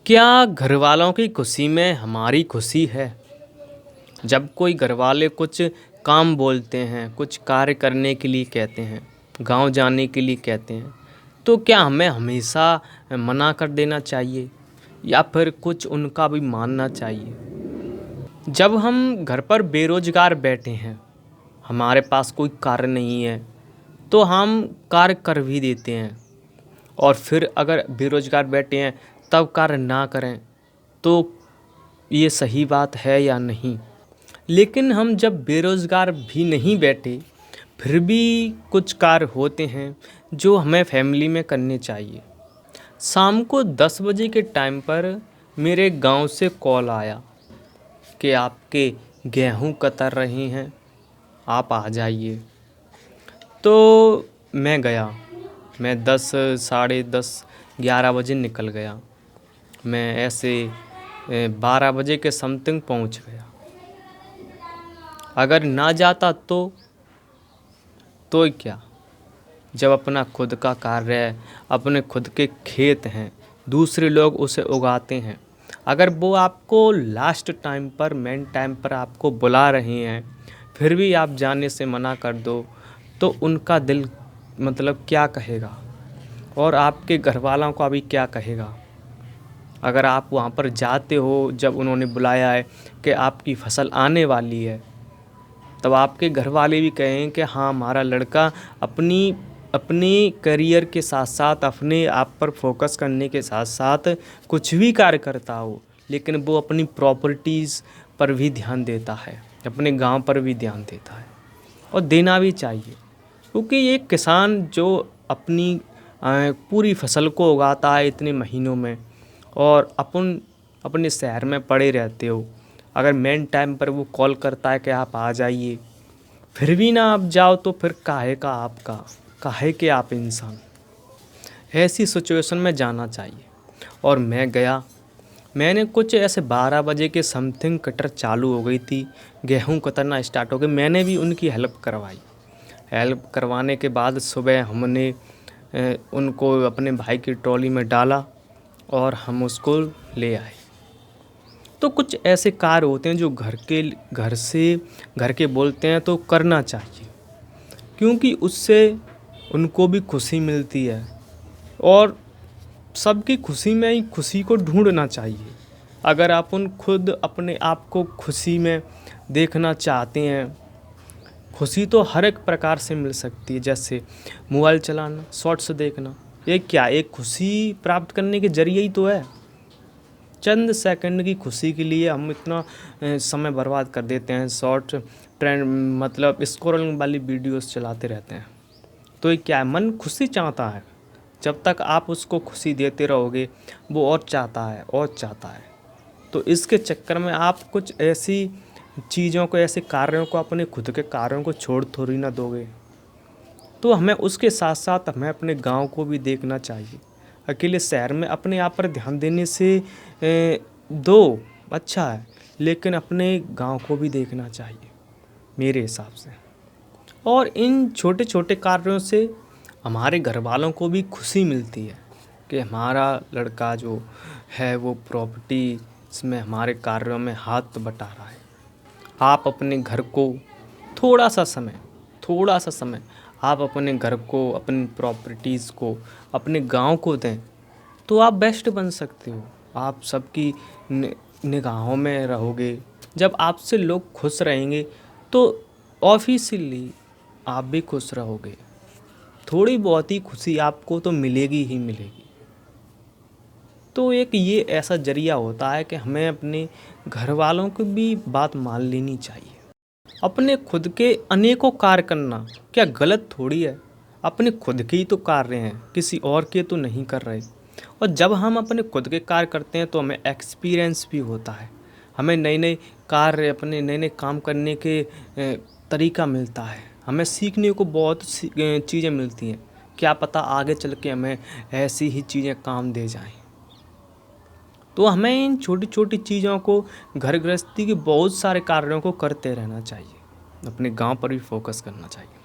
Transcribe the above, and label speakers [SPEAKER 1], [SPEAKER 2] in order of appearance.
[SPEAKER 1] क्या घरवालों की खुशी में हमारी खुशी है? जब कोई घरवाले कुछ काम बोलते हैं, कुछ कार्य करने के लिए कहते हैं, गाँव जाने के लिए कहते हैं, तो क्या हमें हमेशा मना कर देना चाहिए या फिर कुछ उनका भी मानना चाहिए? जब हम घर पर बेरोज़गार बैठे हैं, हमारे पास कोई कार्य नहीं है, तो हम कार्य कर भी देते हैं और फिर अगर बेरोज़गार बैठे हैं तब कार्य ना करें तो ये सही बात है या नहीं? लेकिन हम जब बेरोज़गार भी नहीं बैठे, फिर भी कुछ कार्य होते हैं जो हमें फैमिली में करने चाहिए। शाम को 10 बजे के टाइम पर मेरे गांव से कॉल आया कि आपके गेहूं कतर रहे हैं, आप आ जाइए। तो मैं गया। मैं 10 साढ़े 10 11 बजे निकल गया। मैं ऐसे 12 बजे के समथिंग पहुंच गया। अगर ना जाता तो क्या, जब अपना खुद का कार्य है, अपने खुद के खेत हैं, दूसरे लोग उसे उगाते हैं, अगर वो आपको लास्ट टाइम पर मेन टाइम पर आपको बुला रहे हैं फिर भी आप जाने से मना कर दो तो उनका दिल मतलब क्या कहेगा और आपके घर वालों का भी क्या कहेगा। अगर आप वहाँ पर जाते हो जब उन्होंने बुलाया है कि आपकी फसल आने वाली है, तब आपके घर वाले भी कहें कि हाँ हमारा लड़का अपनी अपने करियर के साथ साथ अपने आप पर फोकस करने के साथ साथ कुछ भी कार्य करता हो, लेकिन वो अपनी प्रॉपर्टीज़ पर भी ध्यान देता है, अपने गांव पर भी ध्यान देता है और देना भी चाहिए। क्योंकि ये किसान जो अपनी पूरी फसल को उगाता है इतने महीनों में और अपन अपने शहर में पड़े रहते हो, अगर मेन टाइम पर वो कॉल करता है कि आप आ जाइए, फिर भी ना आप जाओ तो फिर काहे का आपका, काहे के आप इंसान। ऐसी सिचुएशन में जाना चाहिए और मैं गया। मैंने कुछ ऐसे 12 बजे के समथिंग कटर चालू हो गई थी, गेहूं कतरना स्टार्ट हो गई, मैंने भी उनकी हेल्प करवाई। हेल्प करवाने के बाद सुबह हमने उनको अपने भाई की ट्रॉली में डाला और हम उसको ले आए। तो कुछ ऐसे कार्य होते हैं जो घर के बोलते हैं तो करना चाहिए, क्योंकि उससे उनको भी खुशी मिलती है और सबकी खुशी में ही खुशी को ढूंढना चाहिए। अगर अपन खुद अपने आप को खुशी में देखना चाहते हैं, खुशी तो हर एक प्रकार से मिल सकती है, जैसे मोबाइल चलाना, शॉर्ट्स देखना, ये क्या एक खुशी प्राप्त करने के जरिए ही तो है। चंद सेकंड की खुशी के लिए हम इतना समय बर्बाद कर देते हैं, शॉर्ट ट्रेंड मतलब स्क्रॉलिंग वाली वीडियोस चलाते रहते हैं। तो ये क्या है, मन खुशी चाहता है, जब तक आप उसको खुशी देते रहोगे वो और चाहता है और चाहता है। तो इसके चक्कर में आप कुछ ऐसी चीज़ों को, ऐसे कार्यों को, अपने खुद के कार्यों को छोड़ थोड़ी ना दोगे। तो हमें उसके साथ साथ हमें अपने गांव को भी देखना चाहिए। अकेले शहर में अपने आप पर ध्यान देने से दो अच्छा है, लेकिन अपने गांव को भी देखना चाहिए मेरे हिसाब से। और इन छोटे छोटे कार्यों से हमारे घर वालों को भी खुशी मिलती है कि हमारा लड़का जो है वो प्रॉपर्टी में हमारे कार्यों में हाथ बटा रहा है। आप अपने घर को थोड़ा सा समय आप अपने घर को, अपनी प्रॉपर्टीज़ को, अपने गांव को दें तो आप बेस्ट बन सकते हो। आप सबकी निगाहों में रहोगे। जब आपसे लोग खुश रहेंगे तो ऑफिशियली आप भी खुश रहोगे। थोड़ी बहुत ही खुशी आपको तो मिलेगी ही मिलेगी। तो एक ये ऐसा जरिया होता है कि हमें अपने घर वालों की भी बात मान लेनी चाहिए। अपने खुद के अनेकों कार्य करना क्या गलत थोड़ी है। अपने खुद के ही तो कार्य हैं, किसी और के तो नहीं कर रहे। और जब हम अपने खुद के कार्य करते हैं तो हमें एक्सपीरियंस भी होता है, हमें नए नए कार्य, अपने नए नए काम करने के तरीका मिलता है, हमें सीखने को बहुत चीज़ें मिलती हैं। क्या पता आगे चल के हमें ऐसी ही चीज़ें काम दे जाएं। तो हमें इन छोटी छोटी चीज़ों को, घर गृहस्थी के बहुत सारे कार्यों को करते रहना चाहिए, अपने गांव पर भी फोकस करना चाहिए।